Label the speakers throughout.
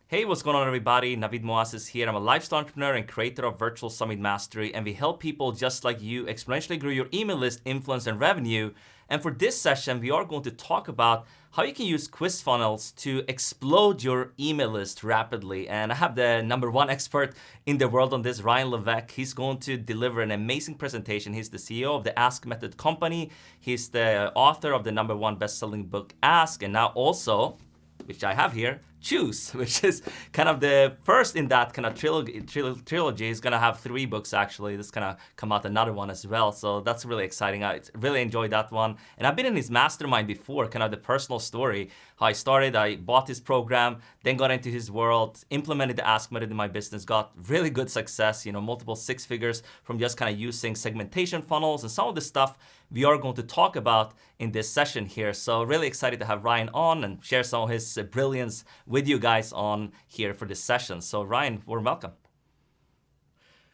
Speaker 1: Hey, what's going on, everybody? Navid Moasis here. I'm a lifestyle entrepreneur and creator of Virtual Summit Mastery, and we help people just like you exponentially grow your email list, influence, and revenue. And for this session, we are going to talk about how you can use quiz funnels to explode your email list rapidly. And I have the #1 expert in the world on this, Ryan Levesque. He's going to deliver an amazing presentation. He's the CEO of the Ask Method company. He's the author of the #1 best-selling book, Ask, and now also, which I have here, Choose, which is kind of the first in that kind of trilogy. He's gonna have 3 books actually. This is gonna come out another one as well. So that's really exciting. I really enjoyed that one. And I've been in his mastermind before, kind of the personal story, how I started. I bought his program, then got into his world, implemented the Ask Method in my business, got really good success, multiple 6 figures from just kind of using segmentation funnels and some of the stuff we are going to talk about in this session here. So really excited to have Ryan on and share some of his brilliance with you guys on here for this session. So Ryan, warm welcome.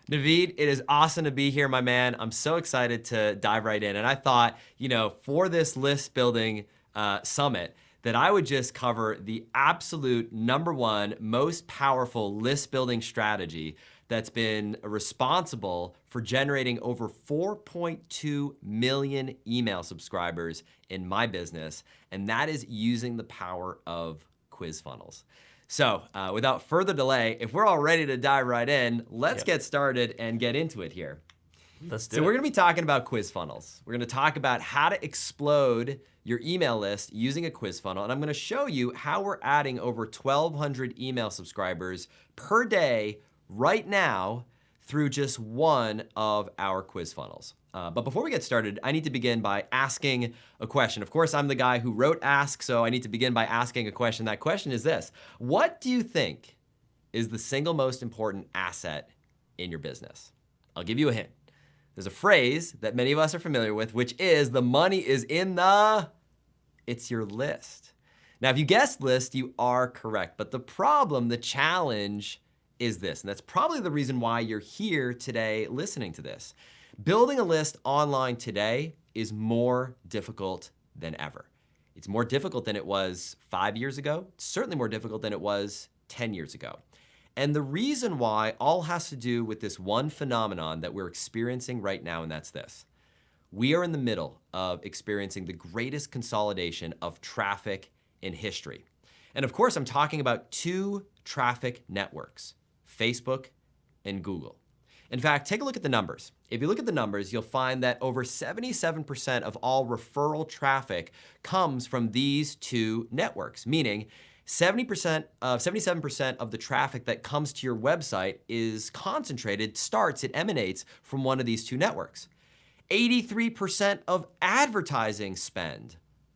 Speaker 2: Navid, it is awesome to be here, my man. I'm so excited to dive right in. And I thought, for this list building summit, that I would just cover the absolute #1 most powerful list building strategy that's been responsible for generating over 4.2 million email subscribers in my business, and that is using the power of quiz funnels. So without further delay, if we're all ready to dive right in, let's get started and get into it here.
Speaker 1: Let's do it.
Speaker 2: So we're gonna be talking about quiz funnels. We're gonna talk about how to explode your email list using a quiz funnel, and I'm gonna show you how we're adding over 1,200 email subscribers per day right now through just one of our quiz funnels. But before we get started, I need to begin by asking a question. Of course, I'm the guy who wrote Ask, so I need to begin by asking a question. That question is this: what do you think is the single most important asset in your business? I'll give you a hint. There's a phrase that many of us are familiar with, which is the money is in it's your list. Now, if you guessed list, you are correct. But the problem, the challenge is this, and that's probably the reason why you're here today listening to this. Building a list online today is more difficult than ever. It's more difficult than it was 5 years ago. It's certainly more difficult than it was 10 years ago. And the reason why all has to do with this one phenomenon that we're experiencing right now, and that's this. We are in the middle of experiencing the greatest consolidation of traffic in history. And of course, I'm talking about 2 traffic networks, Facebook and Google. In fact, take a look at the numbers. If you look at the numbers, you'll find that over 77% of all referral traffic comes from these 2 networks, meaning 77% of the traffic that comes to your website is concentrated, it emanates from one of these 2 networks. 83% of advertising spend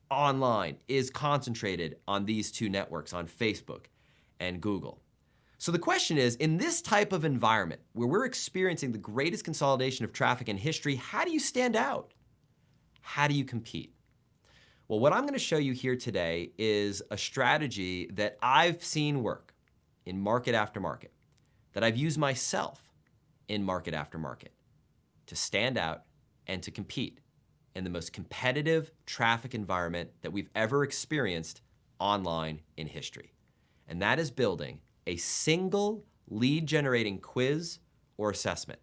Speaker 2: online is concentrated on these 2 networks, on Facebook and Google. So the question is, in this type of environment where we're experiencing the greatest consolidation of traffic in history, how do you stand out? How do you compete? Well, what I'm going to show you here today is a strategy that I've seen work in market after market, that I've used myself in market after market to stand out and to compete in the most competitive traffic environment that we've ever experienced online in history. And that is building a single lead generating quiz or assessment.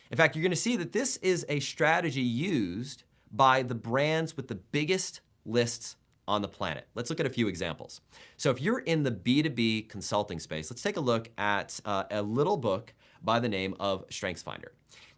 Speaker 2: In fact, you're going to see that this is a strategy used by the brands with the biggest lists on the planet. Let's look at a few examples. So if you're in the B2B consulting space, let's take a look at a little book by the name of StrengthsFinder.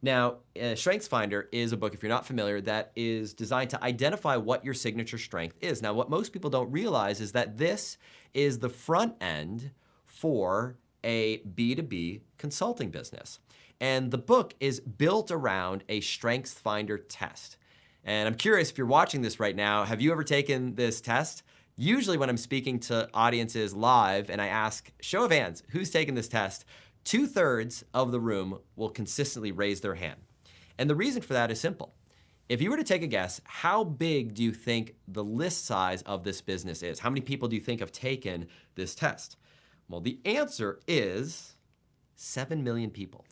Speaker 2: Now, StrengthsFinder is a book, if you're not familiar, that is designed to identify what your signature strength is. Now, what most people don't realize is that this is the front end for a B2B consulting business. And the book is built around a StrengthsFinder test. And I'm curious, if you're watching this right now, have you ever taken this test? Usually when I'm speaking to audiences live and I ask, show of hands, who's taken this test? 2/3 of the room will consistently raise their hand. And the reason for that is simple. If you were to take a guess, how big do you think the list size of this business is? How many people do you think have taken this test? Well, the answer is 7 million people.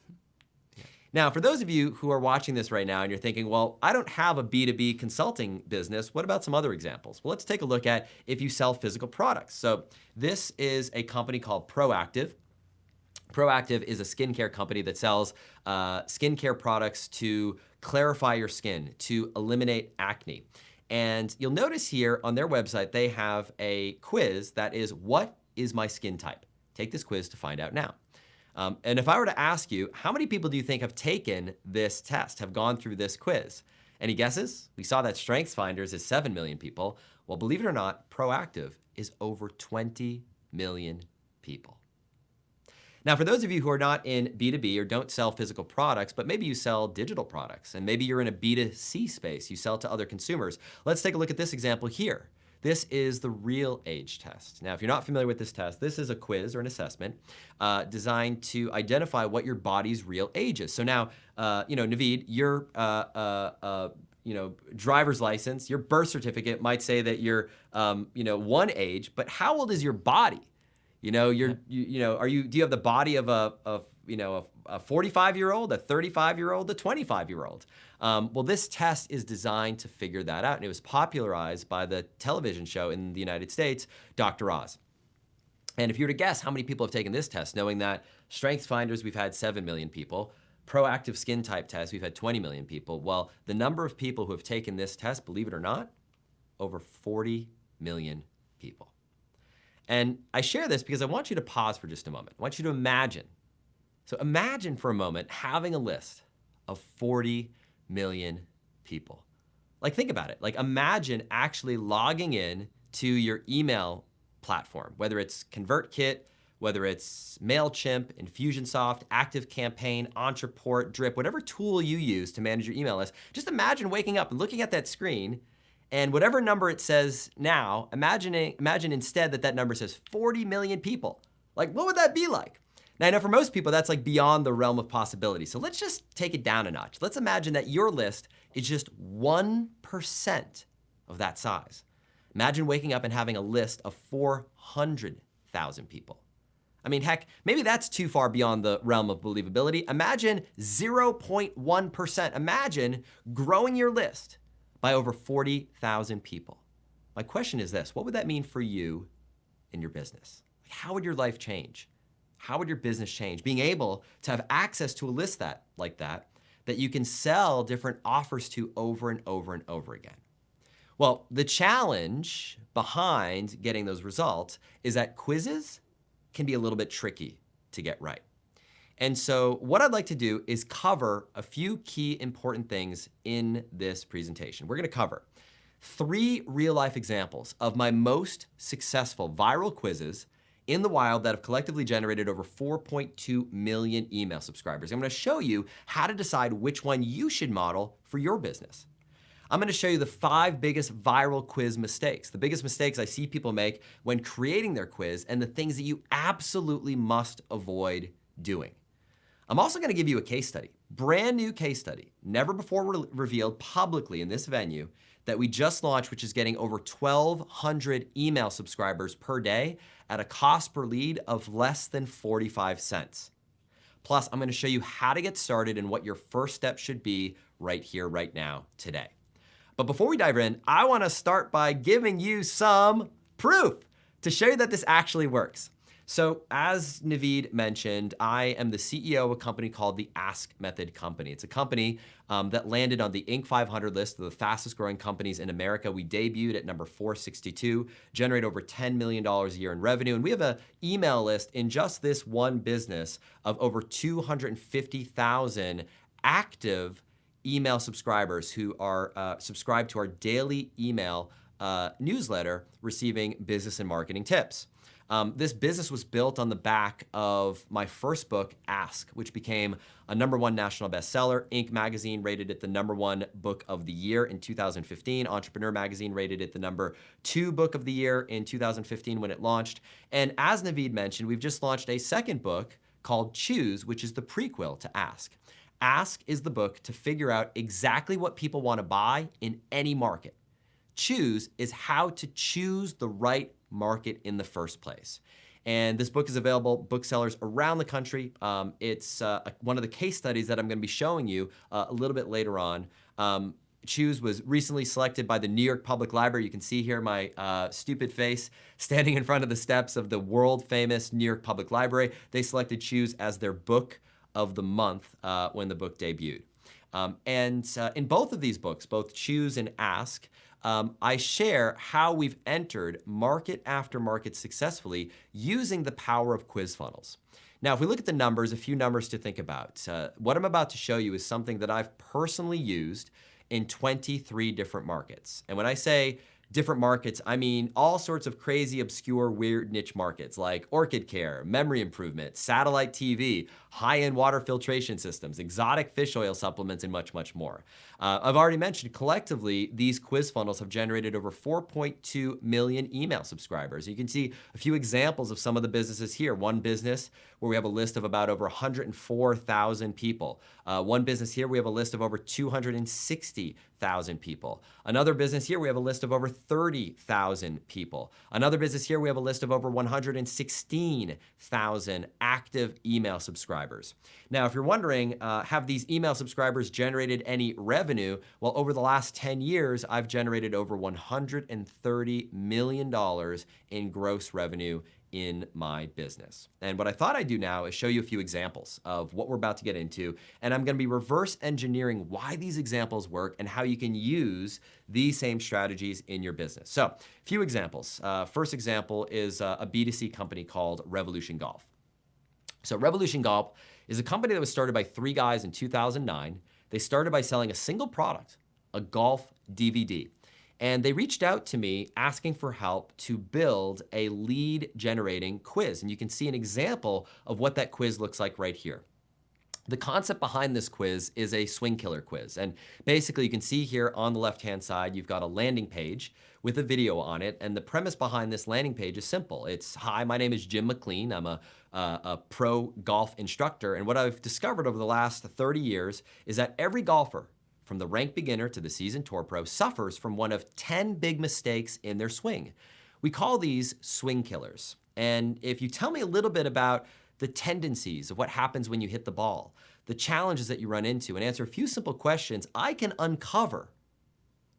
Speaker 2: Now, for those of you who are watching this right now and you're thinking, well, I don't have a B2B consulting business, what about some other examples? Well, let's take a look at if you sell physical products. So this is a company called Proactive. Proactive is a skincare company that sells skincare products to clarify your skin, to eliminate acne. And you'll notice here on their website, they have a quiz that is, what is my skin type? Take this quiz to find out now. And if I were to ask you, how many people do you think have taken this test, have gone through this quiz? Any guesses? We saw that StrengthsFinders is 7 million people. Well, believe it or not, Proactive is over 20 million people. Now, for those of you who are not in B2B or don't sell physical products, but maybe you sell digital products, and maybe you're in a B2C space, you sell to other consumers, let's take a look at this example here. This is the real age test. Now, if you're not familiar with this test, this is a quiz or an assessment designed to identify what your body's real age is. So now, Naveed, your driver's license, your birth certificate might say that you're, one age, but how old is your body? Do you have the body of a 45-year-old, a 35-year-old, a 25-year-old? Well, this test is designed to figure that out, and it was popularized by the television show in the United States, Dr. Oz. And if you were to guess how many people have taken this test, knowing that StrengthsFinders, we've had 7 million people, Proactive Skin Type Test, we've had 20 million people. Well, the number of people who have taken this test, believe it or not, over 40 million people. And I share this because I want you to pause for just a moment. I want you to imagine. So imagine for a moment having a list of 40 million people. Like, think about it. Like, imagine actually logging in to your email platform, whether it's ConvertKit, whether it's MailChimp, Infusionsoft, ActiveCampaign, Ontraport, Drip, whatever tool you use to manage your email list. Just imagine waking up and looking at that screen, and whatever number it says now, imagine instead that number says 40 million people. Like, what would that be like? Now, I know for most people, that's like beyond the realm of possibility. So let's just take it down a notch. Let's imagine that your list is just 1% of that size. Imagine waking up and having a list of 400,000 people. I mean, heck, maybe that's too far beyond the realm of believability. Imagine 0.1%. Imagine growing your list by over 40,000 people. My question is this: what would that mean for you in your business? Like, how would your life change? How would your business change? Being able to have access to a list like that you can sell different offers to over and over and over again. Well, the challenge behind getting those results is that quizzes can be a little bit tricky to get right. And so what I'd like to do is cover a few key important things in this presentation. We're gonna cover 3 real-life examples of my most successful viral quizzes in the wild that have collectively generated over 4.2 million email subscribers. I'm gonna show you how to decide which one you should model for your business. I'm gonna show you the 5 biggest viral quiz mistakes, the biggest mistakes I see people make when creating their quiz, and the things that you absolutely must avoid doing. I'm also gonna give you a case study, brand new case study, never before revealed publicly in this venue, that we just launched, which is getting over 1,200 email subscribers per day at a cost per lead of less than 45 cents. Plus, I'm gonna show you how to get started and what your first step should be right here, right now, today. But before we dive in, I wanna start by giving you some proof to show you that this actually works. So as Naveed mentioned, I am the CEO of a company called the Ask Method Company. It's a company that landed on the Inc. 500 list of the fastest growing companies in America. We debuted at number 462, generate over $10 million a year in revenue. And we have an email list in just this one business of over 250,000 active email subscribers who are subscribed to our daily email newsletter, receiving business and marketing tips. This business was built on the back of my first book, Ask, which became a #1 national bestseller. Inc. magazine rated it the #1 book of the year in 2015. Entrepreneur magazine rated it the #2 book of the year in 2015 when it launched. And as Naveed mentioned, we've just launched a second book called Choose, which is the prequel to Ask. Ask is the book to figure out exactly what people want to buy in any market. Choose is how to choose the right market in the first place. And this book is available booksellers around the country. It's one of the case studies that I'm going to be showing you a little bit later on. Choose was recently selected by the New York Public Library. You can see here my stupid face standing in front of the steps of the world famous New York Public Library. They selected Choose as their book of the month when the book debuted. In both of these books, both Choose and Ask, I share how we've entered market after market successfully using the power of quiz funnels. Now, if we look at the numbers, a few numbers to think about. What I'm about to show you is something that I've personally used in 23 different markets. And when I say different markets, I mean all sorts of crazy, obscure, weird niche markets like orchid care, memory improvement, satellite TV, high-end water filtration systems, exotic fish oil supplements, and much, much more. I've already mentioned collectively, these quiz funnels have generated over 4.2 million email subscribers. You can see a few examples of some of the businesses here. One business where we have a list of about over 104,000 people. One business here, we have a list of over 260,000 people. Another business here, we have a list of over 30,000 people. Another business here, we have a list of over 116,000 active email subscribers. Now, if you're wondering, have these email subscribers generated any revenue? Well, over the last 10 years, I've generated over $130 million in gross revenue in my business. And what I thought I'd do now is show you a few examples of what we're about to get into. And I'm going to be reverse engineering why these examples work and how you can use these same strategies in your business. So, a few examples. First example is a B2C company called Revolution Golf. So Revolution Golf is a company that was started by 3 guys in 2009. They started by selling a single product, a golf DVD. And they reached out to me asking for help to build a lead generating quiz. And you can see an example of what that quiz looks like right here. The concept behind this quiz is a swing killer quiz. And basically you can see here on the left-hand side, you've got a landing page with a video on it. And the premise behind this landing page is simple. It's, hi, my name is Jim McLean. I'm a pro golf instructor. And what I've discovered over the last 30 years is that every golfer, from the ranked beginner to the seasoned tour pro, suffers from one of 10 big mistakes in their swing. We call these swing killers. And if you tell me a little bit about the tendencies of what happens when you hit the ball, the challenges that you run into, and answer a few simple questions, I can uncover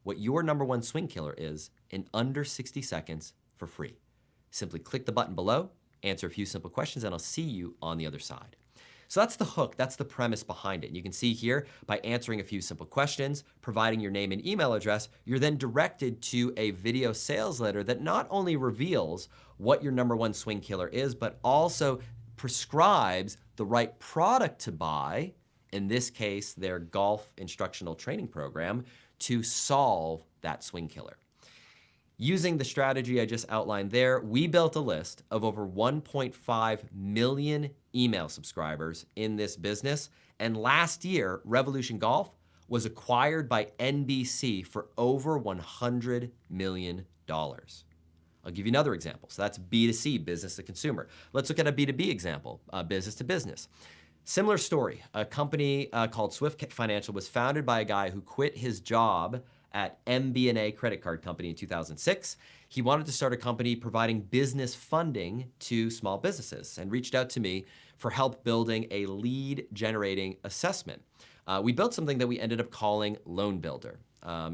Speaker 2: what your number one swing killer is in under 60 seconds for free. Simply click the button below, answer a few simple questions, and I'll see you on the other side. So that's the hook, that's the premise behind it. And you can see here, by answering a few simple questions, providing your name and email address, you're then directed to a video sales letter that not only reveals what your number one swing killer is, but also prescribes the right product to buy, in this case, their golf instructional training program, to solve that swing killer. Using the strategy I just outlined there, we built a list of over 1.5 million email subscribers in this business. And last year, Revolution Golf was acquired by NBC for over $100 million. I'll give you another example. So that's B2C, business to consumer. Let's look at a B2B example, business to business. Similar story. A company called Swift Financial was founded by a guy who quit his job at MBNA credit card company in 2006. He wanted to start a company providing business funding to small businesses and reached out to me for help building a lead generating assessment. We built something that we ended up calling Loan Builder.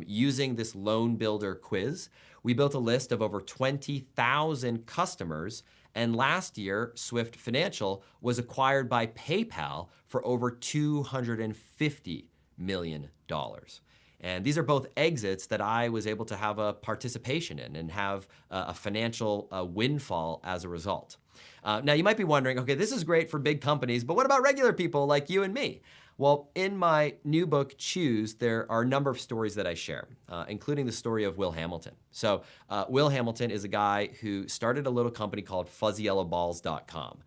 Speaker 2: Using this Loan Builder quiz, we built a list of over 20,000 customers. And last year, Swift Financial was acquired by PayPal for over $250 million. And these are both exits that I was able to have a participation in and have a financial windfall as a result. Now, you might be wondering, okay, this is great for big companies, but what about regular people like you and me? Well, in my new book, Choose, there are a number of stories that I share, including the story of Will Hamilton. So Will Hamilton is a guy who started a little company called FuzzyYellowBalls.com.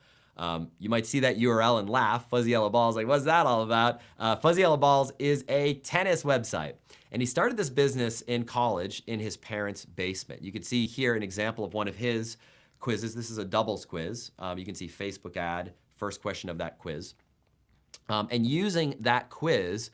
Speaker 2: You might see that URL and laugh. Fuzzy Yellow Balls, like, what's that all about? Fuzzy Yellow Balls is a tennis website. And he started this business in college in his parents' basement. You can see here an example of one of his quizzes. This is a doubles quiz. You can see Facebook ad, first question of that quiz. And using that quiz,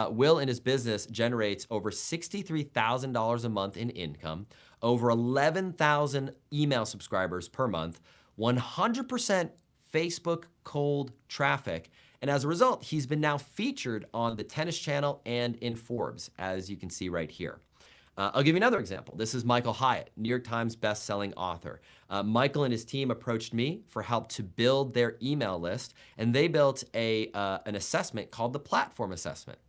Speaker 2: Will and his business generates over $63,000 a month in income, over 11,000 email subscribers per month, 100% Facebook cold traffic. And as a result, he's been now featured on the Tennis Channel and in Forbes, as you can see right here. I'll give you another example. This is Michael Hyatt, New York Times bestselling author. Michael and his team approached me for help to build their email list, and they built an assessment called the Platform Assessment.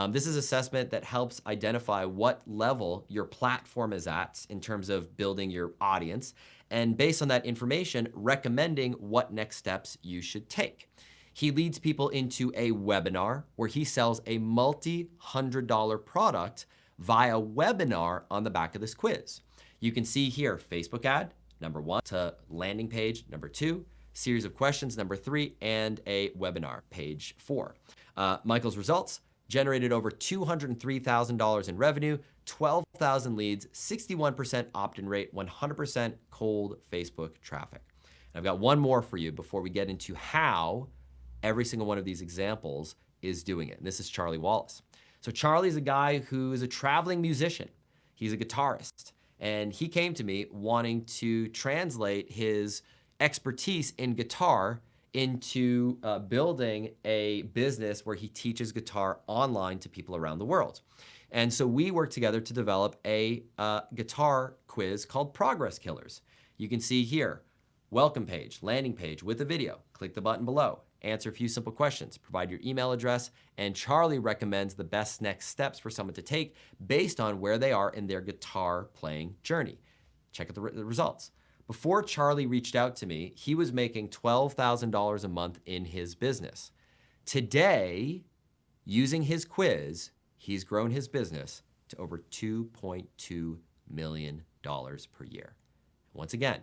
Speaker 2: This is an assessment that helps identify what level your platform is at in terms of building your audience, and based on that information, recommending what next steps you should take. He leads people into a webinar where he sells a multi-$100 product via webinar on the back of this quiz. You can see here, Facebook ad, number 1, to landing page, number 2, series of questions, number 3, and a webinar, page 4. Michael's results generated over $203,000 in revenue, 12,000 leads, 61% opt-in rate, 100% cold Facebook traffic. And I've got one more for you before we get into how every single one of these examples is doing it. And this is Charlie Wallace. So Charlie's a guy who is a traveling musician. He's a guitarist. And he came to me wanting to translate his expertise in guitar into building a business where he teaches guitar online to people around the world. And so we worked together to develop a guitar quiz called Progress Killers. You can see here, welcome page, landing page with a video. Click the button below. Answer a few simple questions, provide your email address, and Charlie recommends the best next steps for someone to take based on where they are in their guitar playing journey. Check out the results. Before Charlie reached out to me, he was making $12,000 a month in his business. Today, using his quiz, he's grown his business to over $2.2 million per year. Once again,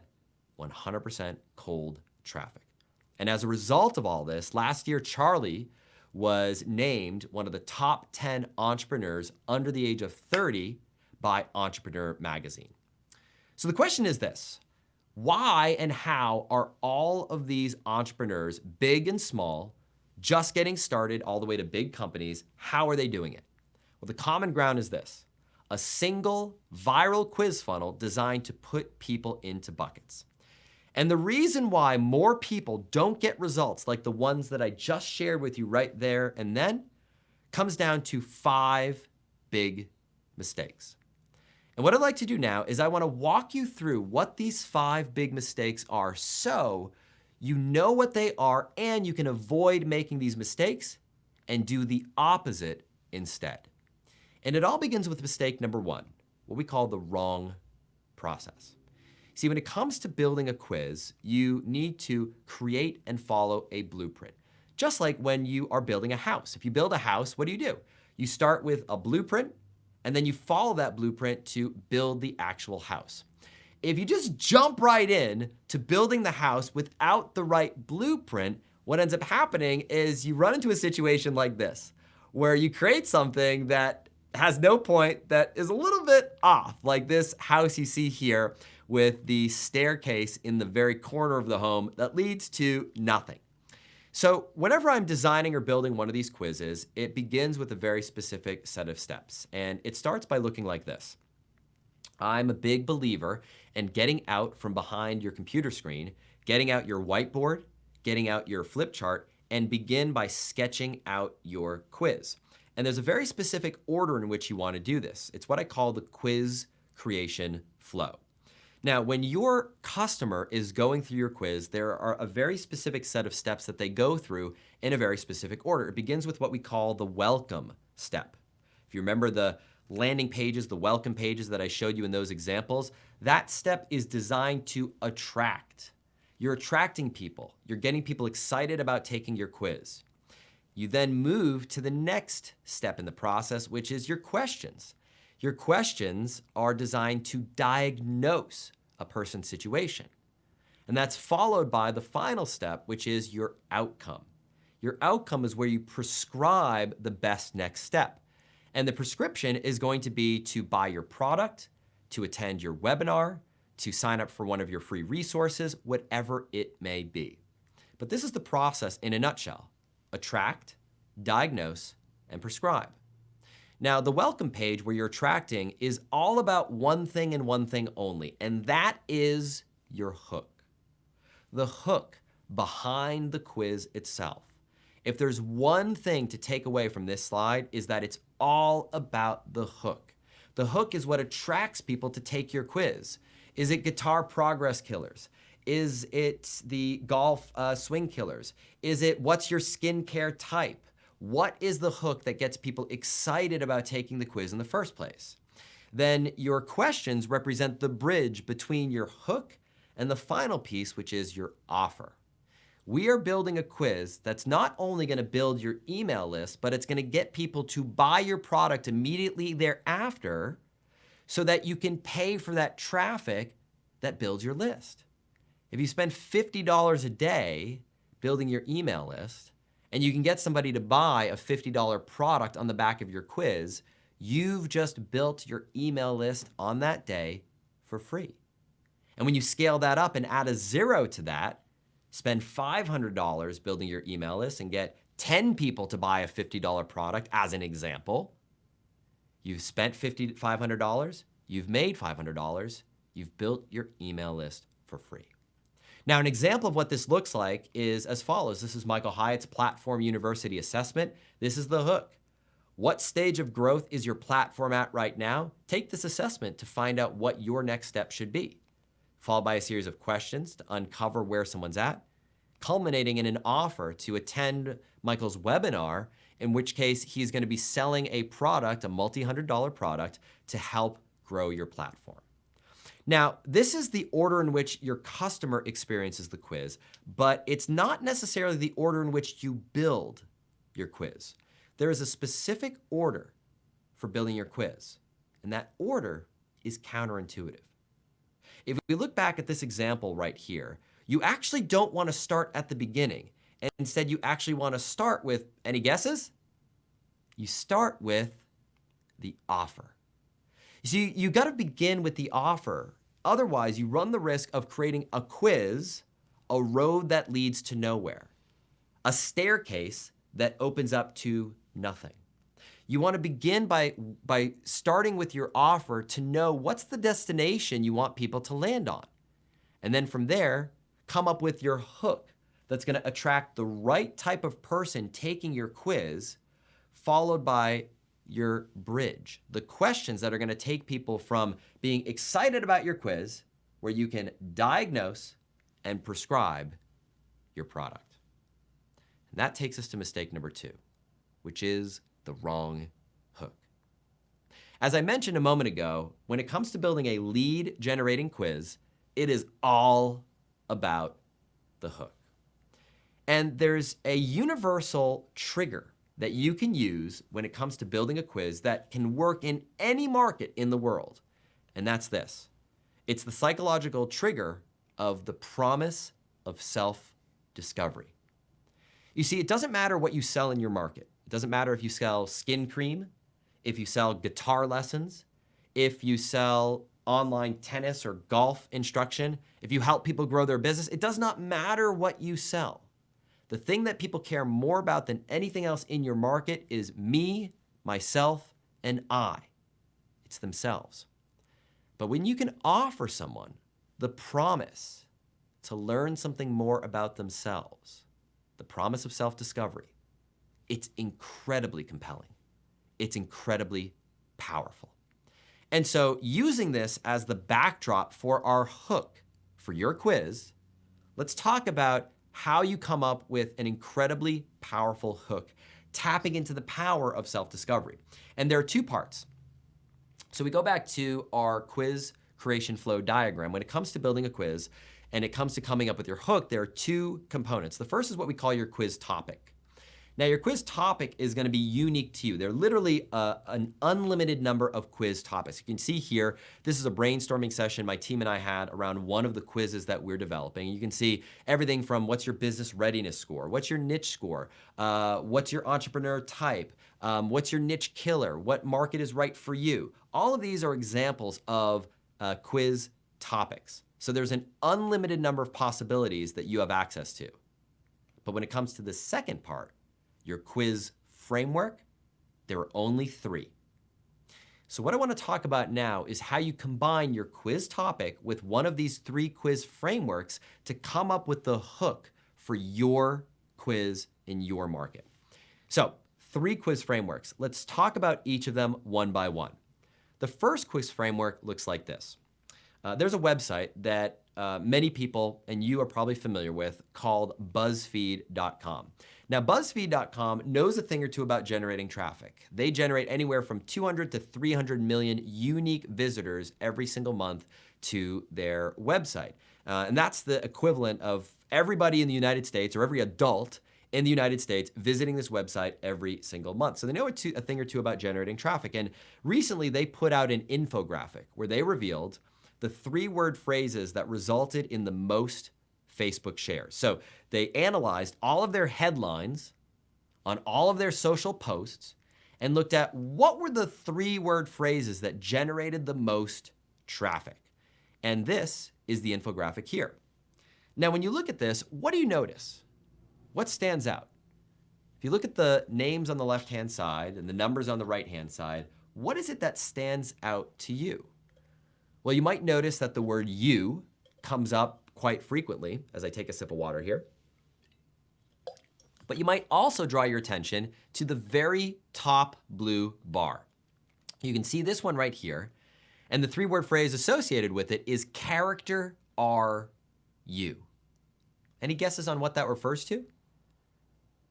Speaker 2: 100% cold traffic. And as a result of all this, last year, Charlie was named one of the top 10 entrepreneurs under the age of 30 by Entrepreneur Magazine. So the question is this: why and how are all of these entrepreneurs, big and small, just getting started all the way to big companies, how are they doing it? Well, the common ground is this: a single viral quiz funnel designed to put people into buckets. And the reason why more people don't get results like the ones that I just shared with you right there and then comes down to 5 big mistakes. And what I'd like to do now is I want to walk you through what these 5 big mistakes are so you know what they are and you can avoid making these mistakes and do the opposite instead. And it all begins with mistake number 1, what we call the wrong process. See, when it comes to building a quiz, you need to create and follow a blueprint. Just like when you are building a house. If you build a house, what do? You start with a blueprint, and then you follow that blueprint to build the actual house. If you just jump right in to building the house without the right blueprint, what ends up happening is you run into a situation like this, where you create something that has no point, that is a little bit off, like this house you see here, with the staircase in the very corner of the home that leads to nothing. So whenever I'm designing or building one of these quizzes, it begins with a very specific set of steps. And it starts by looking like this. I'm a big believer in getting out from behind your computer screen, getting out your whiteboard, getting out your flip chart, and begin by sketching out your quiz. And there's a very specific order in which you want to do this. It's what I call the quiz creation flow. Now, when your customer is going through your quiz, there are a very specific set of steps that they go through in a very specific order. It begins with what we call the welcome step. If you remember the landing pages, the welcome pages that I showed you in those examples, that step is designed to attract. You're attracting people. You're getting people excited about taking your quiz. You then move to the next step in the process, which is your questions. Your questions are designed to diagnose a person's situation. And that's followed by the final step, which is your outcome. Your outcome is where you prescribe the best next step. And the prescription is going to be to buy your product, to attend your webinar, to sign up for one of your free resources, whatever it may be. But this is the process in a nutshell: attract, diagnose, and prescribe. Now, the welcome page where you're attracting is all about one thing and one thing only, and that is your hook. the hook behind the quiz itself. If there's one thing to take away from this slide is that it's all about the hook. The hook is what attracts people to take your quiz. Is it guitar progress killers? Is it the golf swing killers? Is it what's your skincare type? What is the hook that gets people excited about taking the quiz in the first place? Then your questions represent the bridge between your hook and the final piece, which is your offer. We are building a quiz that's not only going to build your email list, but it's going to get people to buy your product immediately thereafter so that you can pay for that traffic that builds your list. If you spend $50 a day building your email list and you can get somebody to buy a $50 product on the back of your quiz, you've just built your email list on that day for free. And when you scale that up and add a zero to that, spend $500 building your email list and get 10 people to buy a $50 product as an example, you've spent $500, you've made $500, you've built your email list for free. Now, an example of what this looks like is as follows. This is Michael Hyatt's Platform University Assessment. This is the hook. What stage of growth is your platform at right now? Take this assessment to find out what your next step should be, followed by a series of questions to uncover where someone's at, culminating in an offer to attend Michael's webinar, in which case he's going to be selling a product, a multi-$100 product, to help grow your platform. Now, this is the order in which your customer experiences the quiz, but it's not necessarily the order in which you build your quiz. There is a specific order for building your quiz, and that order is counterintuitive. If we look back at this example right here, you actually don't want to start at the beginning, and instead you actually want to start with, any guesses? You start with the offer. You see, you got to begin with the offer. Otherwise, you run the risk of creating a quiz, a road that leads to nowhere, a staircase that opens up to nothing. You want to begin by starting with your offer to know what's the destination you want people to land on. And then from there, come up with your hook that's going to attract the right type of person taking your quiz, followed by your bridge, the questions that are going to take people from being excited about your quiz, where you can diagnose and prescribe your product. And that takes us to mistake number 2, which is the wrong hook. As I mentioned a moment ago, when it comes to building a lead generating quiz, it is all about the hook. And there's a universal trigger that you can use when it comes to building a quiz that can work in any market in the world. And that's this. It's the psychological trigger of the promise of self-discovery. You see, it doesn't matter what you sell in your market. It doesn't matter if you sell skin cream, if you sell guitar lessons, if you sell online tennis or golf instruction, if you help people grow their business. It does not matter what you sell. The thing that people care more about than anything else in your market is me, myself, and I. It's themselves. But when you can offer someone the promise to learn something more about themselves, the promise of self-discovery, it's incredibly compelling. It's incredibly powerful. And so using this as the backdrop for our hook for your quiz, let's talk about how you come up with an incredibly powerful hook, tapping into the power of self-discovery. And there are 2 parts. So we go back to our quiz creation flow diagram. When it comes to building a quiz and it comes to coming up with your hook, there are 2 components. The first is what we call your quiz topic. Now, your quiz topic is going to be unique to you. There are literally an unlimited number of quiz topics. You can see here, this is a brainstorming session my team and I had around one of the quizzes that we're developing. You can see everything from what's your business readiness score, what's your niche score, what's your entrepreneur type, what's your niche killer, what market is right for you. All of these are examples of quiz topics. So there's an unlimited number of possibilities that you have access to. But when it comes to the second part, your quiz framework, there are only 3. So what I want to talk about now is how you combine your quiz topic with one of these 3 quiz frameworks to come up with the hook for your quiz in your market. So 3 quiz frameworks. Let's talk about each of them one by one. The first quiz framework looks like this. There's a website that many people, and you are probably familiar with, called BuzzFeed.com. Now, BuzzFeed.com knows a thing or two about generating traffic. They generate anywhere from 200 to 300 million unique visitors every single month to their website. And that's the equivalent of everybody in the United States, or every adult in the United States, visiting this website every single month. So they know a thing or two about generating traffic. And recently they put out an infographic where they revealed the 3-word phrases that resulted in the most Facebook shares. So they analyzed all of their headlines on all of their social posts and looked at what were the 3-word phrases that generated the most traffic. And this is the infographic here. Now, when you look at this, what do you notice? What stands out? If you look at the names on the left-hand side and the numbers on the right-hand side, what is it that stands out to you? Well, you might notice that the word "you" comes up quite frequently, as I take a sip of water here. But you might also draw your attention to the very top blue bar. You can see this one right here, and the 3-word phrase associated with it is "character are you." Any guesses on what that refers to?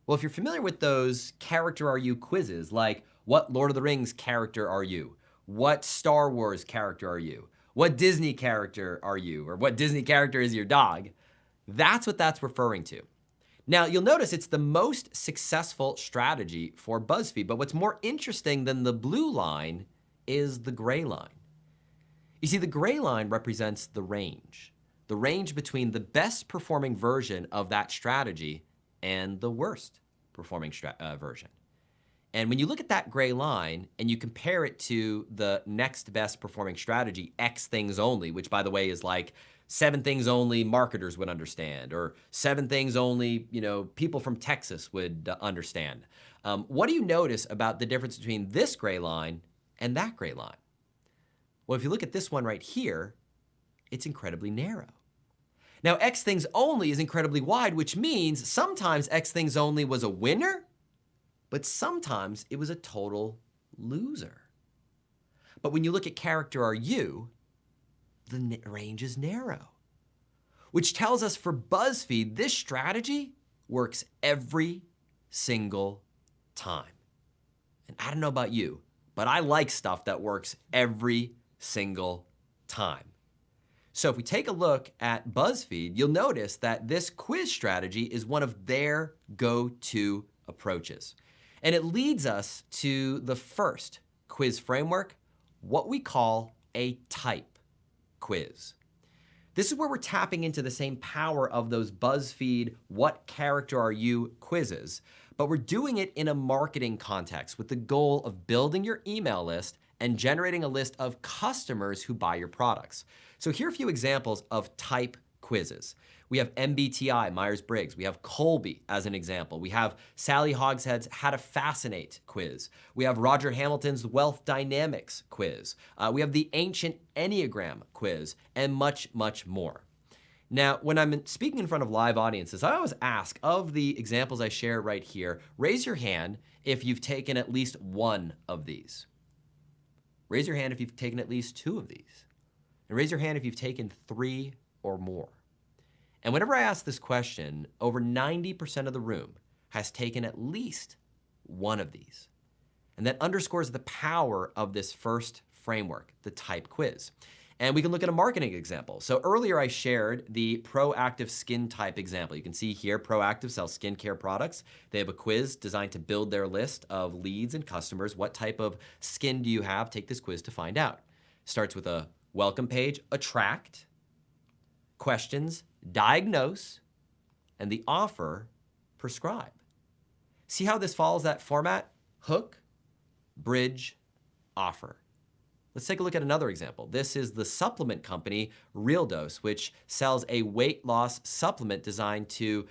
Speaker 2: Well, if you're familiar with those character are you quizzes, like what Lord of the Rings character are you? What Star Wars character are you? What Disney character are you? Or what Disney character is your dog? That's what that's referring to. Now, you'll notice it's the most successful strategy for BuzzFeed, but what's more interesting than the blue line is the gray line. You see, the gray line represents the range between the best performing version of that strategy and the worst performing version. And when you look at that gray line and you compare it to the next best performing strategy, X things only, which by the way is like 7 things only marketers would understand, or 7 things only, people from Texas would understand. What do you notice about the difference between this gray line and that gray line? Well, if you look at this one right here, it's incredibly narrow. Now, X things only is incredibly wide, which means sometimes X things only was a winner, but sometimes it was a total loser. But when you look at character are you, the range is narrow, which tells us for BuzzFeed, this strategy works every single time. And I don't know about you, but I like stuff that works every single time. So if we take a look at BuzzFeed, you'll notice that this quiz strategy is one of their go-to approaches. And it leads us to the first quiz framework, what we call a type quiz. This is where we're tapping into the same power of those BuzzFeed what character are you quizzes, but we're doing it in a marketing context with the goal of building your email list and generating a list of customers who buy your products. So here are a few examples of type quizzes. We have MBTI, Myers-Briggs. We have Colby as an example. We have Sally Hogshead's How to Fascinate quiz. We have Roger Hamilton's Wealth Dynamics quiz. We have the Ancient Enneagram quiz, and much, much more. Now, when I'm speaking in front of live audiences, I always ask, of the examples I share right here, raise your hand if you've taken at least one of these. Raise your hand if you've taken at least 2 of these. And raise your hand if you've taken 3 or more. And whenever I ask this question, over 90% of the room has taken at least one of these. And that underscores the power of this first framework, the type quiz. And we can look at a marketing example. So earlier I shared the Proactive Skin Type example. You can see here Proactive sells skincare products. They have a quiz designed to build their list of leads and customers. What type of skin do you have? Take this quiz to find out. Starts with a welcome page, attract, questions, diagnose, and the offer, prescribe. See how this follows that format? Hook, bridge, offer. Let's take a look at another example. This is the supplement company Real Dose, which sells a weight loss supplement designed to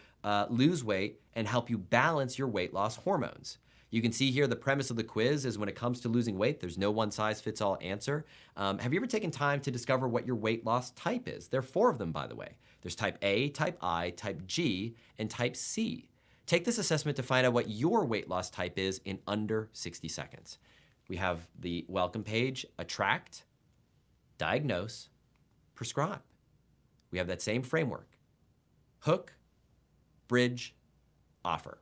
Speaker 2: lose weight and help you balance your weight loss hormones. You can see here the premise of the quiz is when it comes to losing weight, there's no one-size-fits-all answer. Have you ever taken time to discover what your weight loss type is? There are 4 of them, by the way. There's type A, type I, type G, and type C. Take this assessment to find out what your weight loss type is in under 60 seconds. We have the welcome page, attract, diagnose, prescribe. We have that same framework. Hook, bridge, offer.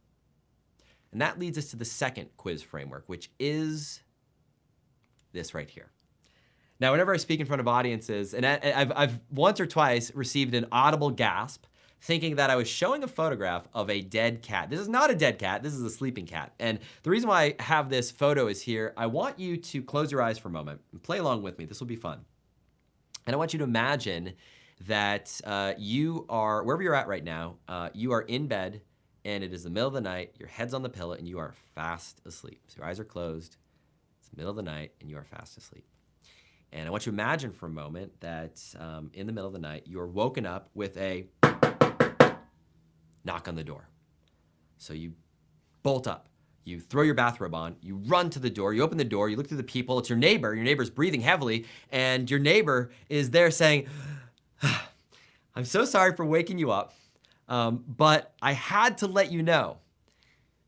Speaker 2: And that leads us to the second quiz framework, which is this right here. Now, whenever I speak in front of audiences, and I've once or twice received an audible gasp thinking that I was showing a photograph of a dead cat. This is not a dead cat, this is a sleeping cat. And the reason why I have this photo is here. I want you to close your eyes for a moment and play along with me. This will be fun. And I want you to imagine that you are, wherever you're at right now, you are in bed, and it is the middle of the night, your head's on the pillow, and you are fast asleep. So your eyes are closed, it's the middle of the night, and you are fast asleep. And I want you to imagine for a moment that in the middle of the night, you are woken up with a knock on the door. So you bolt up, you throw your bathrobe on, you run to the door, you open the door, you look through the peephole, it's your neighbor's breathing heavily, and your neighbor is there saying, I'm so sorry for waking you up. But I had to let you know,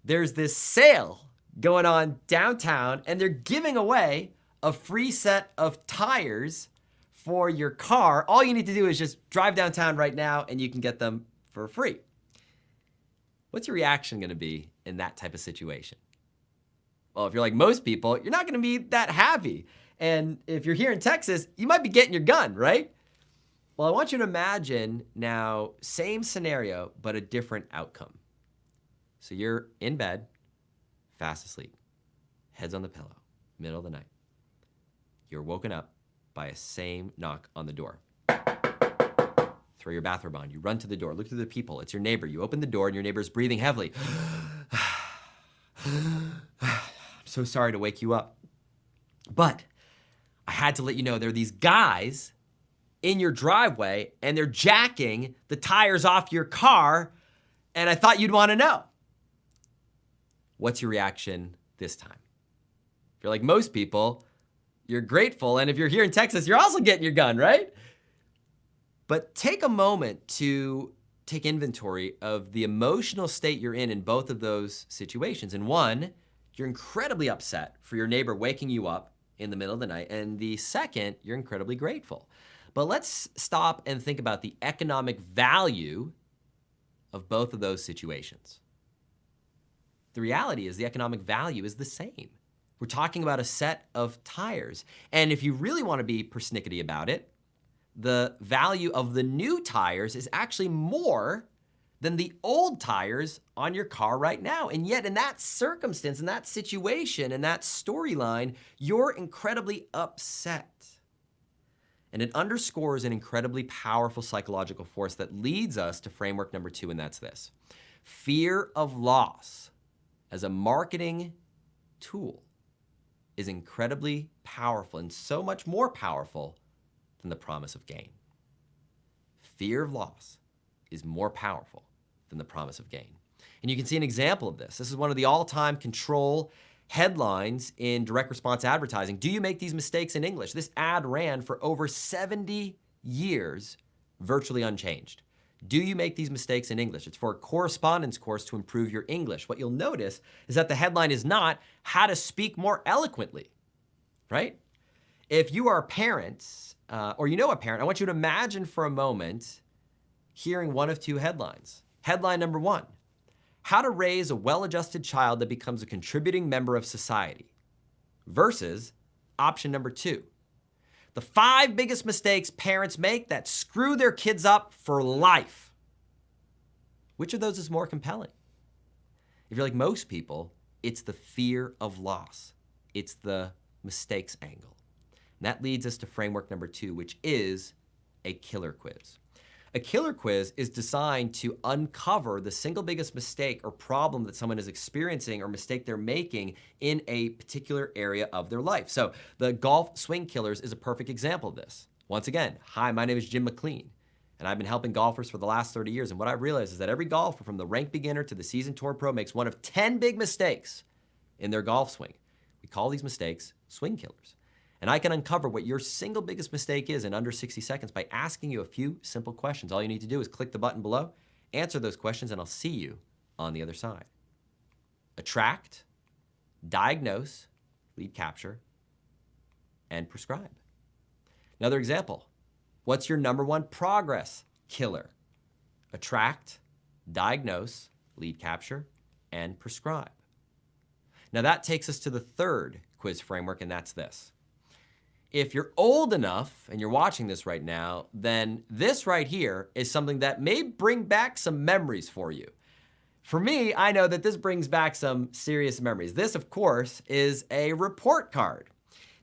Speaker 2: there's this sale going on downtown, and they're giving away a free set of tires for your car. All you need to do is just drive downtown right now, and you can get them for free. What's your reaction going to be in that type of situation? Well, if you're like most people, you're not going to be that happy. And if you're here in Texas, you might be getting your gun, right? Well, I want you to imagine now, same scenario, but a different outcome. So you're in bed, fast asleep, head's on the pillow, middle of the night. You're woken up by a same knock on the door. Throw your bathrobe on, you run to the door, look through the peephole, it's your neighbor. You open the door and your neighbor's breathing heavily. I'm so sorry to wake you up. But I had to let you know there are these guys in your driveway, and they're jacking the tires off your car, and I thought you'd want to know. What's your reaction this time? If you're like most people, you're grateful, and if you're here in Texas, you're also getting your gun, right? But take a moment to take inventory of the emotional state you're in both of those situations. In one, you're incredibly upset for your neighbor waking you up in the middle of the night, and the second, you're incredibly grateful. But let's stop and think about the economic value of both of those situations. The reality is the economic value is the same. We're talking about a set of tires. And if you really want to be persnickety about it, the value of the new tires is actually more than the old tires on your car right now. And yet in that circumstance, in that situation, in that storyline, you're incredibly upset. And it underscores an incredibly powerful psychological force that leads us to framework number 2, and that's this. Fear of loss as a marketing tool is incredibly powerful, and so much more powerful than the promise of gain. Fear of loss is more powerful than the promise of gain. And you can see an example of this. This is one of the all-time control headlines in direct response advertising. Do you make these mistakes in English? This ad ran for over 70 years, virtually unchanged. Do you make these mistakes in English? It's for a correspondence course to improve your English. What you'll notice is that the headline is not how to speak more eloquently, right? If you are a parent, or you know a parent, I want you to imagine for a moment hearing one of 2 headlines. Headline number 1, how to raise a well-adjusted child that becomes a contributing member of society, versus option number 2, the 5 biggest mistakes parents make that screw their kids up for life. Which of those is more compelling? If you're like most people, it's the fear of loss. It's the mistakes angle. And that leads us to framework number 2, which is a killer quiz. A killer quiz is designed to uncover the single biggest mistake or problem that someone is experiencing or mistake they're making in a particular area of their life. So the golf swing killers is a perfect example of this. Once again, hi, my name is Jim McLean, and I've been helping golfers for the last 30 years. And what I've realized is that every golfer from the rank beginner to the seasoned tour pro makes one of 10 big mistakes in their golf swing. We call these mistakes swing killers. And I can uncover what your single biggest mistake is in under 60 seconds by asking you a few simple questions. All you need to do is click the button below, answer those questions, and I'll see you on the other side. Attract, diagnose, lead capture, and prescribe. Another example. What's your number one progress killer? Attract, diagnose, lead capture, and prescribe. Now that takes us to the third quiz framework, and that's this. If you're old enough and you're watching this right now, then this right here is something that may bring back some memories for you. For me, I know that this brings back some serious memories. This, of course, is a report card.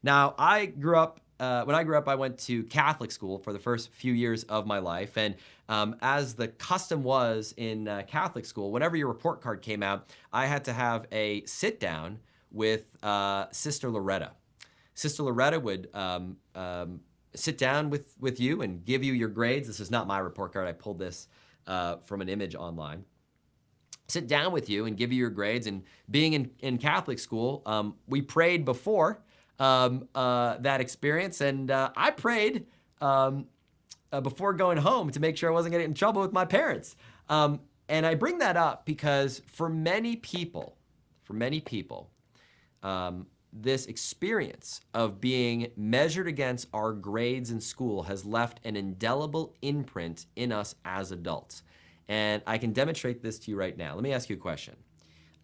Speaker 2: Now, when I grew up, I went to Catholic school for the first few years of my life. And as the custom was in Catholic school, whenever your report card came out, I had to have a sit down with Sister Loretta. Sister Loretta would sit down with you and give you your grades. This is not my report card. I pulled this from an image online. Sit down with you and give you your grades. And being in Catholic school, we prayed before that experience. And I prayed before going home to make sure I wasn't getting in trouble with my parents. And I bring that up because for many people, this experience of being measured against our grades in school has left an indelible imprint in us as adults. And I can demonstrate this to you right now. Let me ask you a question.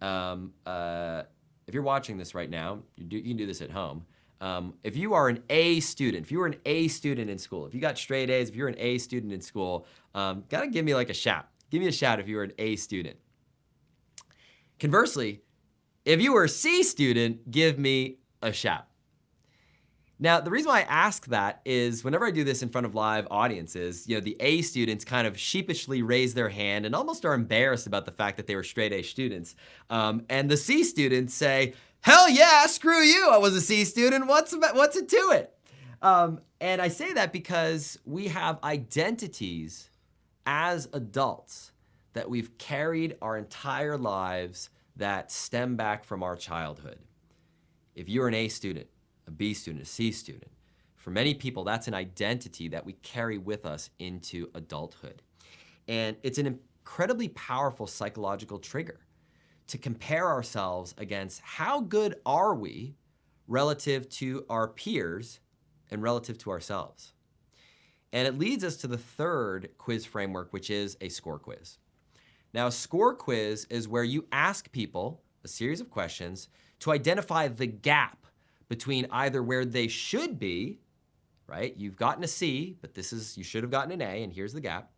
Speaker 2: If you're watching this right now, you can do this at home. If you are an A student, if you were an A student in school, if you got straight A's, if you're an A student in school, gotta give me like a shout. Give me a shout if you were an A student. Conversely, if you were a C student, give me a shout. Now, the reason why I ask that is whenever I do this in front of live audiences, the A students kind of sheepishly raise their hand and almost are embarrassed about the fact that they were straight A students. And the C students say, hell yeah, screw you, I was a C student, what's it to it? And I say that because we have identities as adults that we've carried our entire lives that stem back from our childhood. If you're an A student, a B student, a C student, for many people, that's an identity that we carry with us into adulthood. And it's an incredibly powerful psychological trigger to compare ourselves against how good are we relative to our peers and relative to ourselves. And it leads us to the third quiz framework, which is a score quiz. Now, a score quiz is where you ask people a series of questions to identify the gap between either where they should be, right? You've gotten a C, but you should have gotten an A, and here's the gap,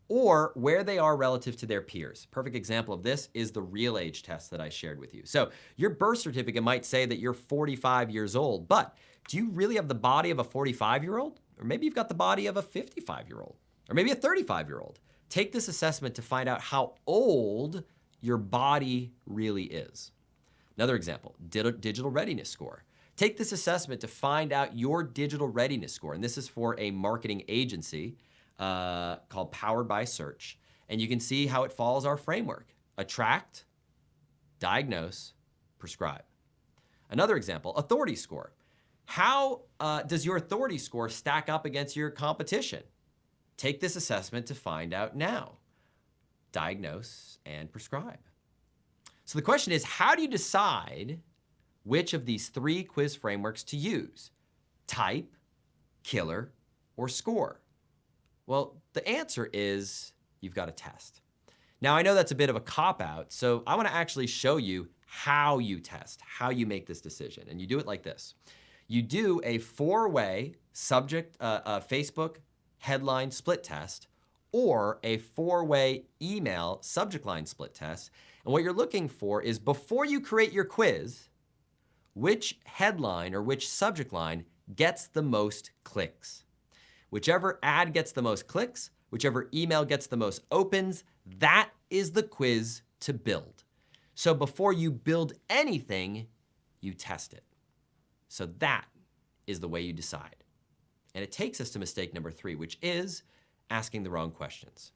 Speaker 2: or where they are relative to their peers. Perfect example of this is the real age test that I shared with you. So your birth certificate might say that you're 45 years old, but do you really have the body of a 45-year-old? Or maybe you've got the body of a 55-year-old, or maybe a 35-year-old. Take this assessment to find out how old your body really is. Another example, digital readiness score. Take this assessment to find out your digital readiness score. And this is for a marketing agency called Powered by Search. And you can see how it follows our framework. Attract, diagnose, prescribe. Another example, authority score. How does your authority score stack up against your competition? Take this assessment to find out now. Diagnose and prescribe. So the question is, how do you decide which of these three quiz frameworks to use? Type, killer, or score? Well, the answer is you've got to test. Now, I know that's a bit of a cop-out, so I want to actually show you how you test, how you make this decision. And you do it like this. You do a 4-way subject, Facebook headline split test, or a 4-way email subject line split test. And what you're looking for is, before you create your quiz, which headline or which subject line gets the most clicks. Whichever ad gets the most clicks, whichever email gets the most opens, that is the quiz to build. So before you build anything, you test it. So that is the way you decide. And it takes us to mistake number 3, which is asking the wrong questions.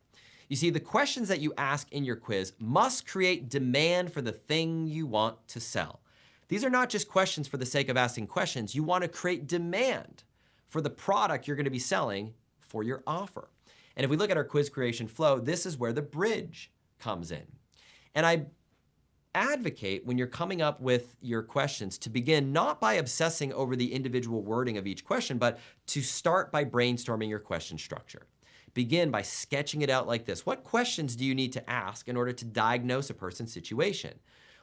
Speaker 2: You see, the questions that you ask in your quiz must create demand for the thing you want to sell. These are not just questions for the sake of asking questions. You want to create demand for the product you're going to be selling for your offer. And if we look at our quiz creation flow, this is where the bridge comes in. And I advocate when you're coming up with your questions to begin not by obsessing over the individual wording of each question, but to start by brainstorming your question structure. Begin by sketching it out like this. What questions do you need to ask in order to diagnose a person's situation?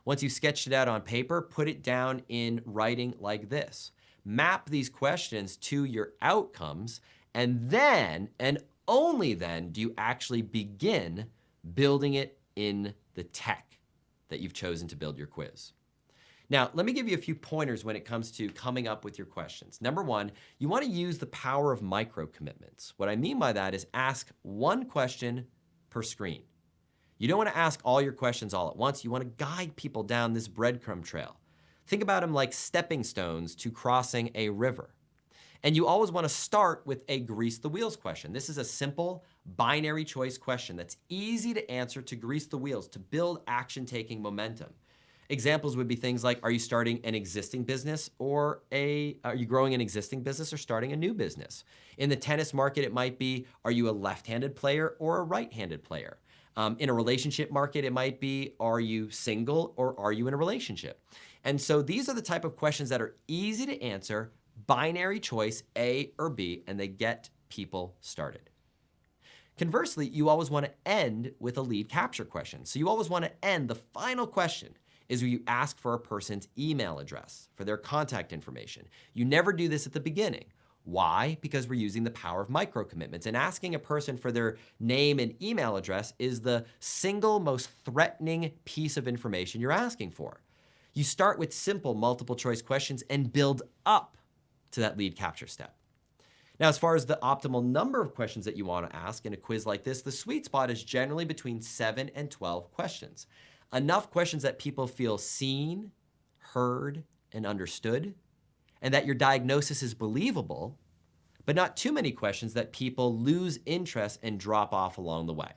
Speaker 2: Once you've sketched it out on paper, put it down in writing like this. Map these questions to your outcomes, and then, and only then, do you actually begin building it in the tech that you've chosen to build your quiz. Now, let me give you a few pointers when it comes to coming up with your questions. Number one, you want to use the power of micro commitments. What I mean by that is ask one question per screen. You don't want to ask all your questions all at once. You want to guide people down this breadcrumb trail. Think about them like stepping stones to crossing a river. And you always want to start with a grease the wheels question. This is a simple binary choice question that's easy to answer to grease the wheels, to build action-taking momentum. Examples would be things like, are you starting an existing business or are you growing an existing business or starting a new business? In the tennis market, it might be, are you a left-handed player or a right-handed player? In a relationship market, it might be, are you single or are you in a relationship? And so these are the type of questions that are easy to answer, binary choice, A or B, and they get people started. Conversely, you always want to end with a lead capture question. So you always want to end, the final question is where you ask for a person's email address, for their contact information. You never do this at the beginning. Why? Because we're using the power of micro commitments, and asking a person for their name and email address is the single most threatening piece of information you're asking for. You start with simple multiple choice questions and build up to that lead capture step. Now, as far as the optimal number of questions that you want to ask in a quiz like this, the sweet spot is generally between 7 and 12 questions. Enough questions that people feel seen, heard, and understood, and that your diagnosis is believable, but not too many questions that people lose interest and drop off along the way.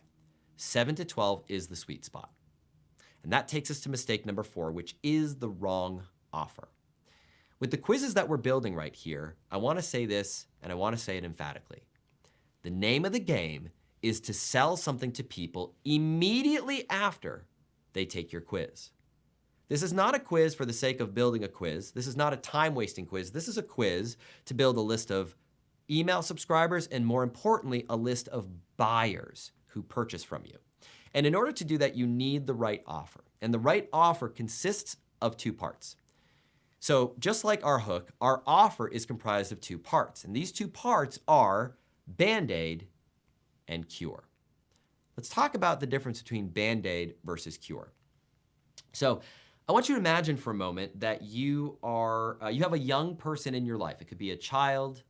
Speaker 2: 7 to 12 is the sweet spot. And that takes us to mistake number 4, which is the wrong offer. With the quizzes that we're building right here, I want to say this, and I want to say it emphatically. The name of the game is to sell something to people immediately after they take your quiz. This is not a quiz for the sake of building a quiz. This is not a time-wasting quiz. This is a quiz to build a list of email subscribers and, more importantly, a list of buyers who purchase from you. And in order to do that, you need the right offer. And the right offer consists of 2 parts. So just like our hook, our offer is comprised of 2 parts. And these 2 parts are Band-Aid and Cure. Let's talk about the difference between Band-Aid versus Cure. So I want you to imagine for a moment that you have a young person in your life. It could be a child,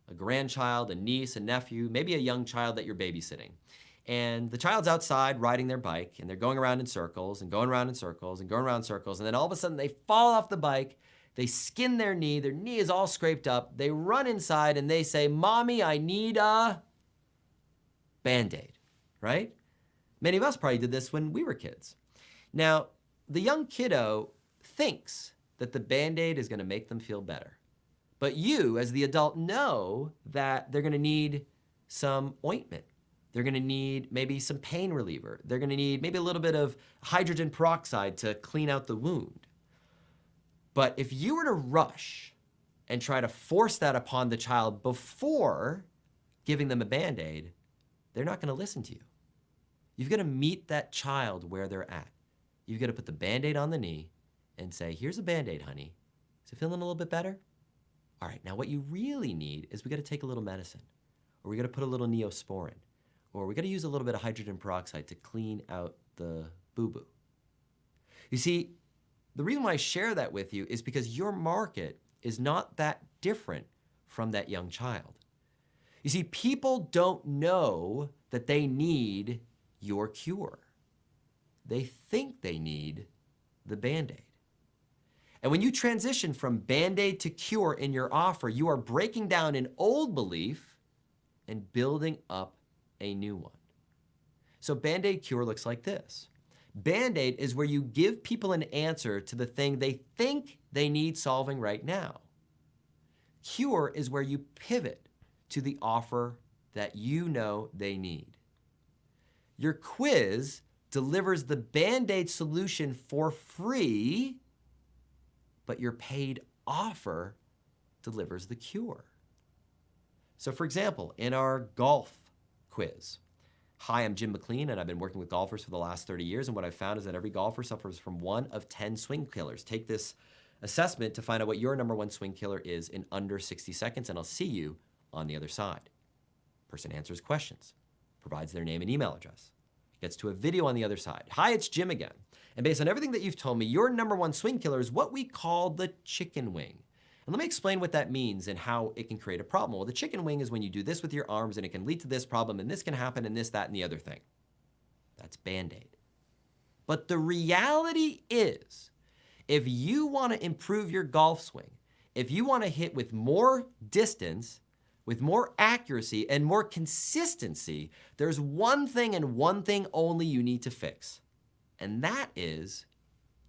Speaker 2: a grandchild, a niece, a nephew, maybe a young child that you're babysitting. And the child's outside riding their bike, and they're going around in circles and going around in circles and going around in circles. And then all of a sudden they fall off the bike, they skin their knee is all scraped up. They run inside and they say, "Mommy, I need a Band-Aid," right? Many of us probably did this when we were kids. Now, the young kiddo thinks that the Band-Aid is going to make them feel better. But you, as the adult, know that they're going to need some ointment. They're going to need maybe some pain reliever. They're going to need maybe a little bit of hydrogen peroxide to clean out the wound. But if you were to rush and try to force that upon the child before giving them a Band-Aid, they're not going to listen to you. You've got to meet that child where they're at. You've got to put the Band-Aid on the knee and say, "Here's a Band-Aid, honey. Is it feeling a little bit better? All right, now what you really need is we got to take a little medicine, or we got to put a little Neosporin, or we got to use a little bit of hydrogen peroxide to clean out the boo-boo." You see, the reason why I share that with you is because your market is not that different from that young child. You see, people don't know that they need your cure. They think they need the Band-Aid. And when you transition from Band-Aid to Cure in your offer, you are breaking down an old belief and building up a new one. So Band-Aid Cure looks like this. Band-Aid is where you give people an answer to the thing they think they need solving right now. Cure is where you pivot to the offer that you know they need. Your quiz delivers the Band-Aid solution for free, but your paid offer delivers the cure. So for example, in our golf quiz, hi, I'm Jim McLean, and I've been working with golfers for the last 30 years, and what I've found is that every golfer suffers from 1 of 10 swing killers. Take this assessment to find out what your number 1 swing killer is in under 60 seconds, and I'll see you on the other side. Person answers questions, provides their name and email address, gets to a video on the other side. Hi, it's Jim again. And based on everything that you've told me, your number 1 swing killer is what we call the chicken wing. And let me explain what that means and how it can create a problem. Well, the chicken wing is when you do this with your arms and it can lead to this problem and this can happen and this, that, and the other thing. That's Band-Aid. But the reality is, if you want to improve your golf swing, if you want to hit with more distance, with more accuracy and more consistency, there's one thing and one thing only you need to fix. And that is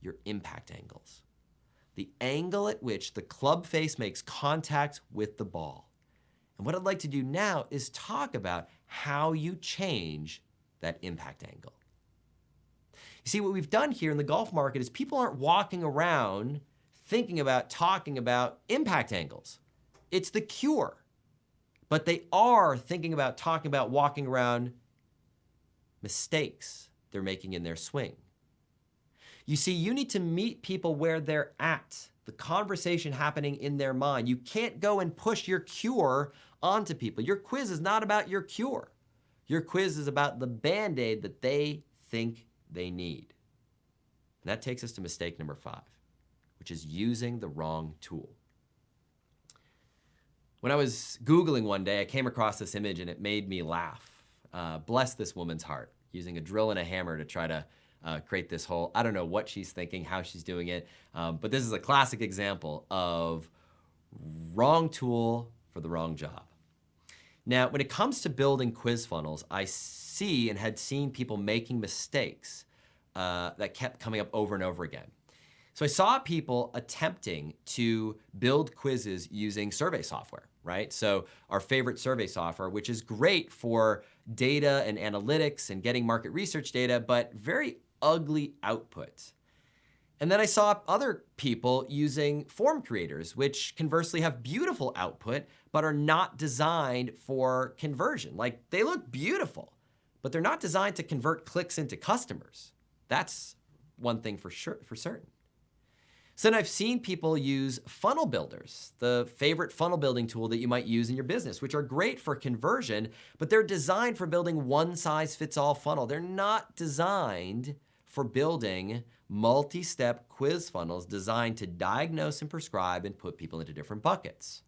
Speaker 2: your impact angles. The angle at which the club face makes contact with the ball. And what I'd like to do now is talk about how you change that impact angle. You see, what we've done here in the golf market is people aren't walking around thinking about, talking about impact angles. It's the cure. But they are thinking about, talking about, walking around mistakes they're making in their swing. You see, you need to meet people where they're at, the conversation happening in their mind. You can't go and push your cure onto people. Your quiz is not about your cure. Your quiz is about the Band-Aid that they think they need. And that takes us to mistake number 5, which is using the wrong tool. When I was Googling one day, I came across this image and it made me laugh. Bless this woman's heart, using a drill and a hammer to try to create this hole. I don't know what she's thinking, how she's doing it, but this is a classic example of wrong tool for the wrong job. Now, when it comes to building quiz funnels, I see and had seen people making mistakes that kept coming up over and over again. So I saw people attempting to build quizzes using survey software, right? So our favorite survey software, which is great for data and analytics and getting market research data, but very ugly output. And then I saw other people using form creators, which conversely have beautiful output, but are not designed for conversion. Like, they look beautiful, but they're not designed to convert clicks into customers. That's one thing for sure, for certain. So then I've seen people use funnel builders, the favorite funnel building tool that you might use in your business, which are great for conversion, but they're designed for building one-size-fits-all funnel. They're not designed for building multi-step quiz funnels designed to diagnose and prescribe and put people into different buckets.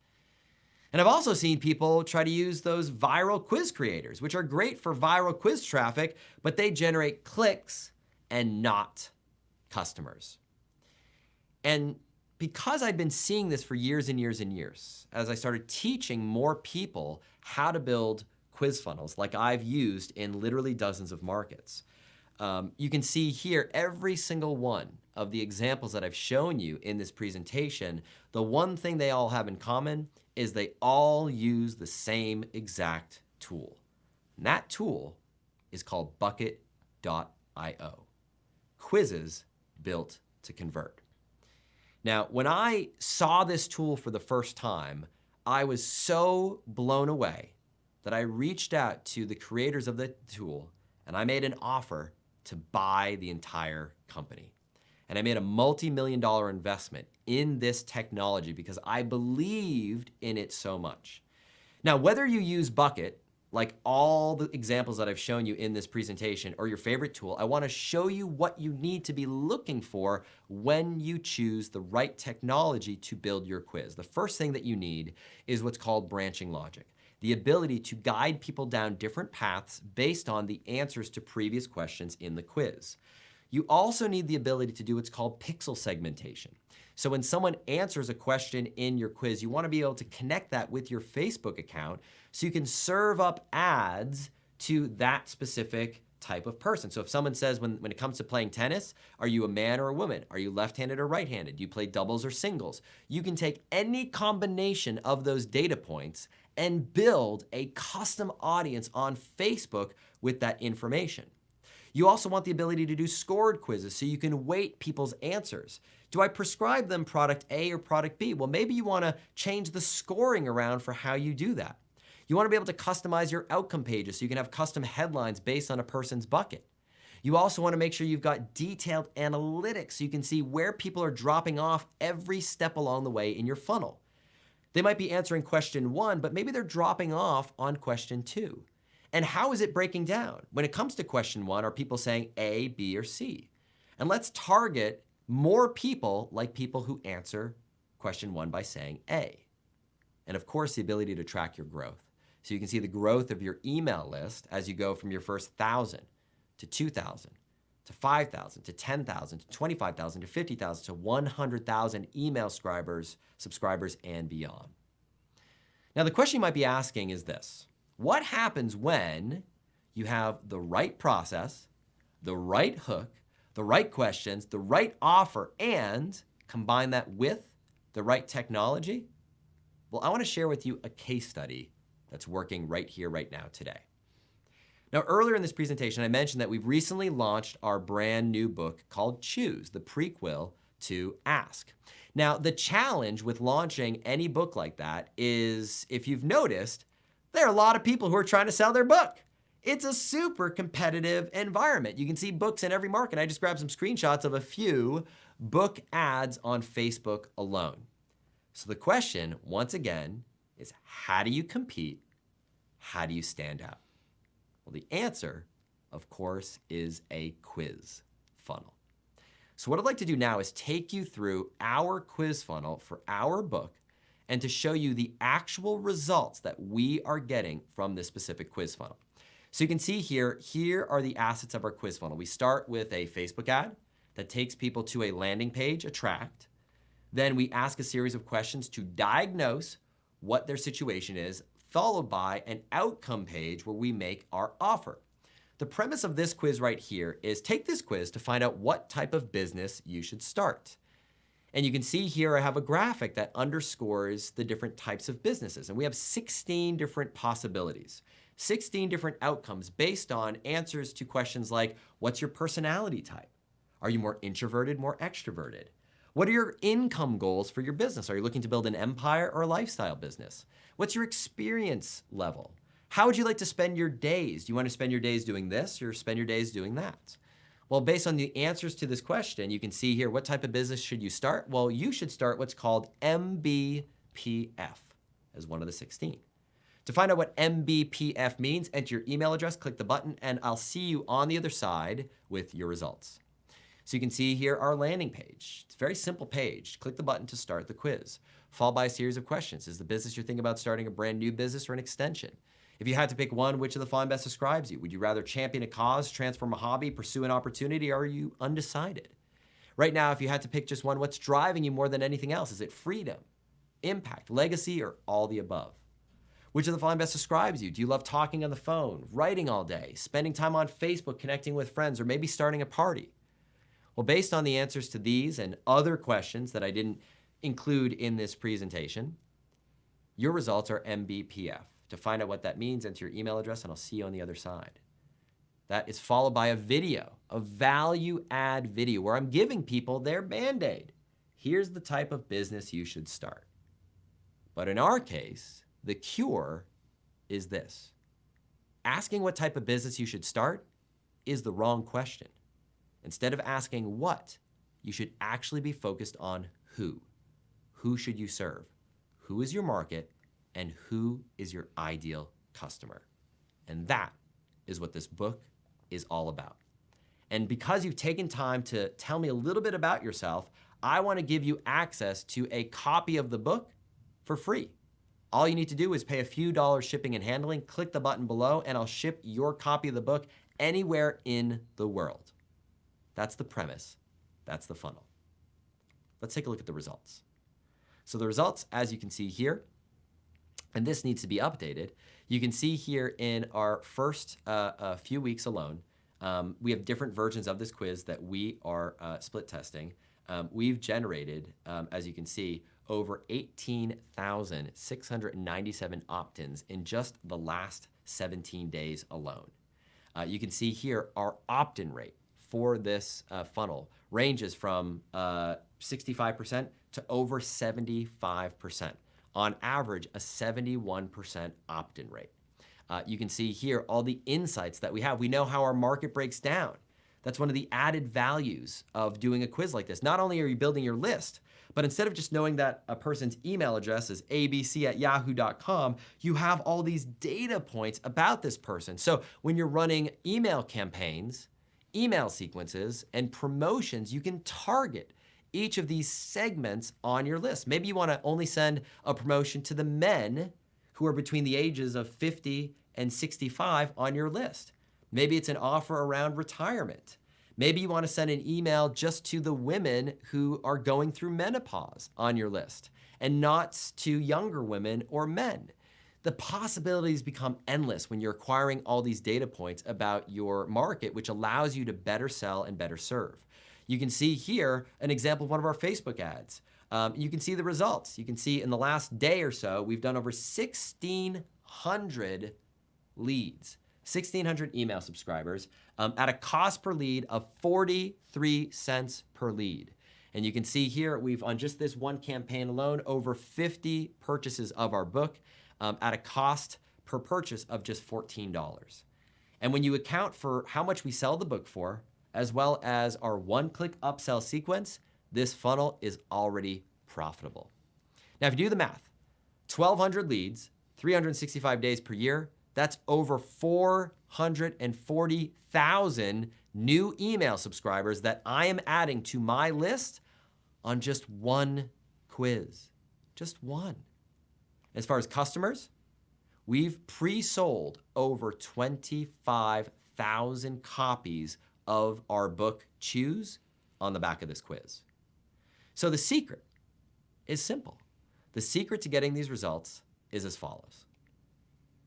Speaker 2: And I've also seen people try to use those viral quiz creators, which are great for viral quiz traffic, but they generate clicks and not customers. And because I'd been seeing this for years and years and years, as I started teaching more people how to build quiz funnels like I've used in literally dozens of markets, you can see here every single one of the examples that I've shown you in this presentation, the one thing they all have in common is they all use the same exact tool. And that tool is called Bucket.io. Quizzes built to convert. Now, when I saw this tool for the first time, I was so blown away that I reached out to the creators of the tool and I made an offer to buy the entire company. And I made a multi-million-dollar investment in this technology because I believed in it so much. Now, whether you use Bucket, like all the examples that I've shown you in this presentation, or your favorite tool, I want to show you what you need to be looking for when you choose the right technology to build your quiz. The first thing that you need is what's called branching logic, the ability to guide people down different paths based on the answers to previous questions in the quiz. You also need the ability to do what's called pixel segmentation. So when someone answers a question in your quiz, you want to be able to connect that with your Facebook account so you can serve up ads to that specific type of person. So if someone says, when it comes to playing tennis, are you a man or a woman? Are you left-handed or right-handed? Do you play doubles or singles? You can take any combination of those data points and build a custom audience on Facebook with that information. You also want the ability to do scored quizzes so you can weight people's answers. Do I prescribe them product A or product B? Well, maybe you want to change the scoring around for how you do that. You want to be able to customize your outcome pages so you can have custom headlines based on a person's bucket. You also want to make sure you've got detailed analytics so you can see where people are dropping off every step along the way in your funnel. They might be answering question 1, but maybe they're dropping off on question 2. And how is it breaking down? When it comes to question 1, are people saying A, B, or C? And let's target more people like people who answer question 1 by saying A. And of course, the ability to track your growth. So you can see the growth of your email list as you go from your first 1,000 to 2,000 to 5,000 to 10,000 to 25,000 to 50,000 to 100,000 email subscribers and beyond. Now the question you might be asking is this: what happens when you have the right process, the right hook, the right questions, the right offer, and combine that with the right technology? Well, I want to share with you a case study that's working right here, right now, today. Now, earlier in this presentation, I mentioned that we've recently launched our brand new book called Choose, the prequel to Ask. Now, the challenge with launching any book like that is, if you've noticed, there are a lot of people who are trying to sell their book. It's a super competitive environment. You can see books in every market. I just grabbed some screenshots of a few book ads on Facebook alone. So the question, once again, is how do you compete? How do you stand out? Well, the answer, of course, is a quiz funnel. So what I'd like to do now is take you through our quiz funnel for our book and to show you the actual results that we are getting from this specific quiz funnel. So you can see here are the assets of our quiz funnel. We start with a Facebook ad that takes people to a landing page, Attract. Then we ask a series of questions to diagnose what their situation is, followed by an outcome page where we make our offer. The premise of this quiz right here is take this quiz to find out what type of business you should start. And you can see here I have a graphic that underscores the different types of businesses. And we have 16 different possibilities, 16 different outcomes based on answers to questions like, what's your personality type? Are you more introverted, more extroverted? What are your income goals for your business? Are you looking to build an empire or a lifestyle business? What's your experience level? How would you like to spend your days? Do you want to spend your days doing this or spend your days doing that? Well, based on the answers to this question, you can see here, what type of business should you start? Well, you should start what's called MBPF as one of the 16. To find out what MBPF means, enter your email address, click the button, and I'll see you on the other side with your results. So you can see here our landing page. It's a very simple page. Click the button to start the quiz, followed by a series of questions. Is the business you're thinking about starting a brand new business or an extension? If you had to pick one, which of the following best describes you? Would you rather champion a cause, transform a hobby, pursue an opportunity, or are you undecided? Right now, if you had to pick just one, what's driving you more than anything else? Is it freedom, impact, legacy, or all the above? Which of the following best describes you? Do you love talking on the phone, writing all day, spending time on Facebook, connecting with friends, or maybe starting a party? Well, based on the answers to these and other questions that I didn't include in this presentation, your results are MBPF. To find out what that means, enter your email address, and I'll see you on the other side. That is followed by a video, a value add video, where I'm giving people their Band-Aid. Here's the type of business you should start. But in our case, the cure is this. Asking what type of business you should start is the wrong question. Instead of asking what, you should actually be focused on who. Who should you serve? Who is your market? And who is your ideal customer? And that is what this book is all about. And because you've taken time to tell me a little bit about yourself, I want to give you access to a copy of the book for free. All you need to do is pay a few dollars shipping and handling, click the button below, and I'll ship your copy of the book anywhere in the world. That's the premise. That's the funnel. Let's take a look at the results. So the results, as you can see here, and this needs to be updated, you can see here in our first few weeks alone, We have different versions of this quiz that we are split testing. We've generated, as you can see, over 18,697 opt-ins in just the last 17 days alone. You can see here our opt-in rate for this funnel ranges from 65% to over 75%. On average, a 71% opt-in rate. You can see here all the insights that we have. We know how our market breaks down. That's one of the added values of doing a quiz like this. Not only are you building your list, but instead of just knowing that a person's email address is abc@yahoo.com, you have all these data points about this person. So when you're running email campaigns, email sequences, and promotions, you can target each of these segments on your list. Maybe you want to only send a promotion to the men who are between the ages of 50 and 65 on your list. Maybe it's an offer around retirement. Maybe you want to send an email just to the women who are going through menopause on your list and not to younger women or men. The possibilities become endless when you're acquiring all these data points about your market, which allows you to better sell and better serve. You can see here an example of one of our Facebook ads. You can see the results. You can see in the last day or so, we've done over 1,600 leads, 1,600 email subscribers at a cost per lead of 43 cents per lead. And you can see here, we've on just this one campaign alone, over 50 purchases of our book at a cost per purchase of just $14. And when you account for how much we sell the book for, as well as our one-click upsell sequence, this funnel is already profitable. Now, if you do the math, 1,200 leads, 365 days per year, that's over 440,000 new email subscribers that I am adding to my list on just one quiz. Just one. As far as customers, we've pre-sold over 25,000 copies of our book, Choose, on the back of this quiz. So the secret is simple. The secret to getting these results is as follows.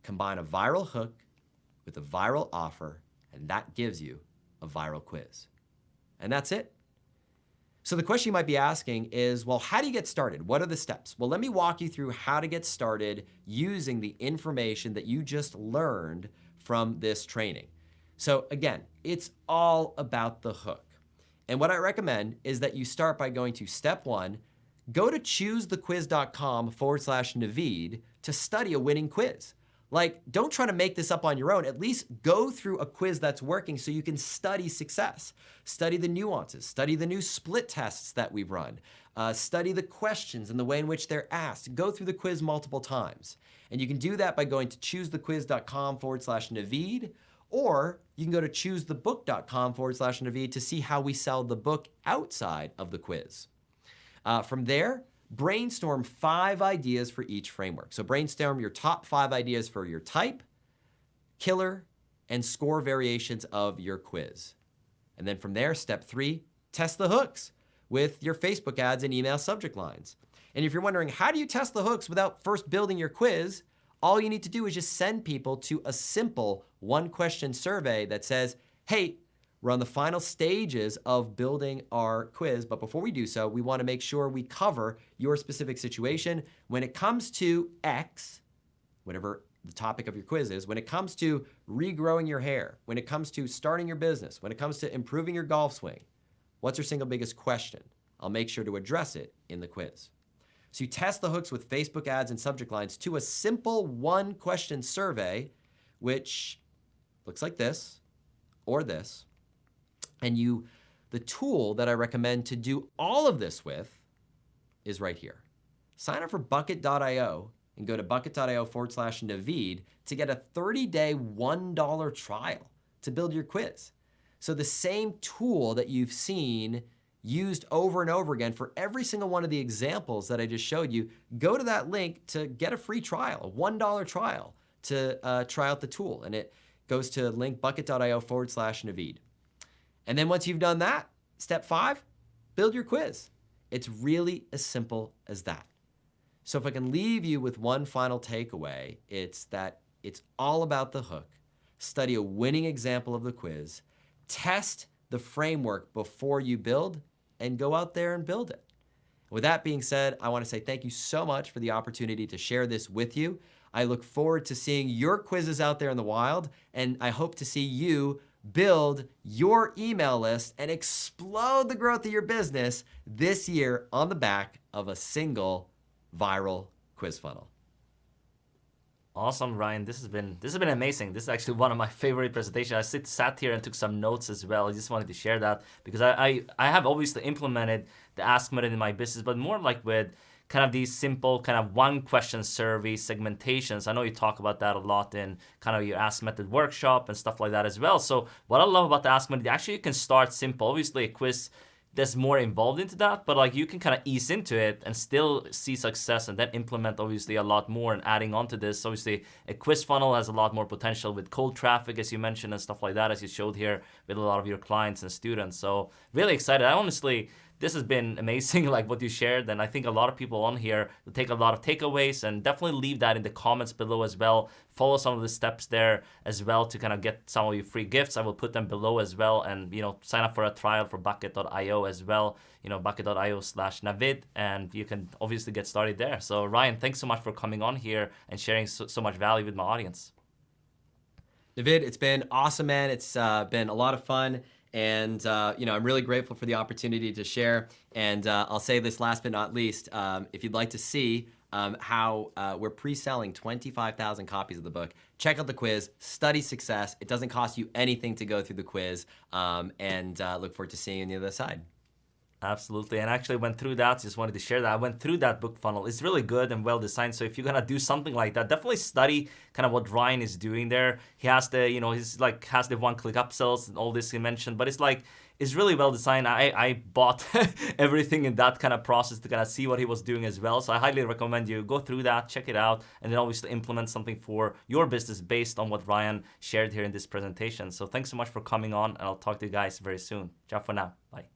Speaker 2: Combine a viral hook with a viral offer, and that gives you a viral quiz. And that's it. So the question you might be asking is, well, how do you get started? What are the steps? Well, let me walk you through how to get started using the information that you just learned from this training. So again, it's all about the hook. And what I recommend is that you start by going to step one, go to choosethequiz.com/Naveed to study a winning quiz. Like, don't try to make this up on your own. At least go through a quiz that's working so you can study success. Study the nuances, study the new split tests that we've run, study the questions and the way in which they're asked. Go through the quiz multiple times. And you can do that by going to choosethequiz.com/Naveed, or you can go to choosethebook.com/Naveed to see how we sell the book outside of the quiz. From there, brainstorm 5 ideas for each framework. So brainstorm your top 5 ideas for your type, killer, and score variations of your quiz. And then from there, step 3, test the hooks with your Facebook ads and email subject lines. And if you're wondering, how do you test the hooks without first building your quiz? All you need to do is just send people to a simple 1-question survey that says, hey, we're on the final stages of building our quiz, but before we do so, we want to make sure we cover your specific situation. When it comes to X, whatever the topic of your quiz is, when it comes to regrowing your hair, when it comes to starting your business, when it comes to improving your golf swing, what's your single biggest question? I'll make sure to address it in the quiz. So you test the hooks with Facebook ads and subject lines to a simple 1-question survey, which looks like this or this. And the tool that I recommend to do all of this with is right here. Sign up for bucket.io and go to bucket.io/Naveed to get a 30-day $1 trial to build your quiz. So the same tool that you've seen used over and over again for every single one of the examples that I just showed you, go to that link to get a free trial, a $1 trial to try out the tool. And it goes to link bucket.io/Naveed. And then once you've done that, step 5, build your quiz. It's really as simple as that. So if I can leave you with one final takeaway, it's that it's all about the hook. Study a winning example of the quiz, Test the framework before you build and go out there and build it. With that being said, I want to say thank you so much for the opportunity to share this with you. I look forward to seeing your quizzes out there in the wild, and I hope to see you build your email list and explode the growth of your business this year on the back of a single viral quiz funnel.
Speaker 1: Awesome, Ryan. This has been amazing. This is actually one of my favorite presentations. I sat here and took some notes as well. I just wanted to share that because I have obviously implemented the Ask method in my business, but more like with kind of these simple kind of one question survey segmentations. I know you talk about that a lot in kind of your Ask method workshop and stuff like that as well. So what I love about the Ask method, actually you can start simple. Obviously a quiz, there's more involved into that, but like you can kind of ease into it and still see success and then implement obviously a lot more and adding on to this. Obviously a quiz funnel has a lot more potential with cold traffic, as you mentioned, and stuff like that, as you showed here with a lot of your clients and students. So really excited. This has been amazing, like what you shared, and I think a lot of people on here will take a lot of takeaways, and definitely leave that in the comments below as well. Follow some of the steps there as well to kind of get some of your free gifts. I will put them below as well, and sign up for a trial for bucket.io as well, bucket.io/Navid, and you can obviously get started there. So Ryan, thanks so much for coming on here and sharing so much value with my audience.
Speaker 2: Navid, it's been awesome, man. It's been a lot of fun. And I'm really grateful for the opportunity to share. And I'll say this last but not least, if you'd like to see how we're pre-selling 25,000 copies of the book, check out the quiz, Study Success. It doesn't cost you anything to go through the quiz, and look forward to seeing you on the other side.
Speaker 1: Absolutely, and I actually went through that. Just wanted to share that. I went through that book funnel. It's really good and well designed. So if you're gonna do something like that, definitely study kind of what Ryan is doing there. He has the, has the one-click upsells and all this he mentioned, but it's really well designed. I bought everything in that kind of process to kind of see what he was doing as well. So I highly recommend you go through that, check it out, and then obviously implement something for your business based on what Ryan shared here in this presentation. So thanks so much for coming on, and I'll talk to you guys very soon. Ciao for now. Bye.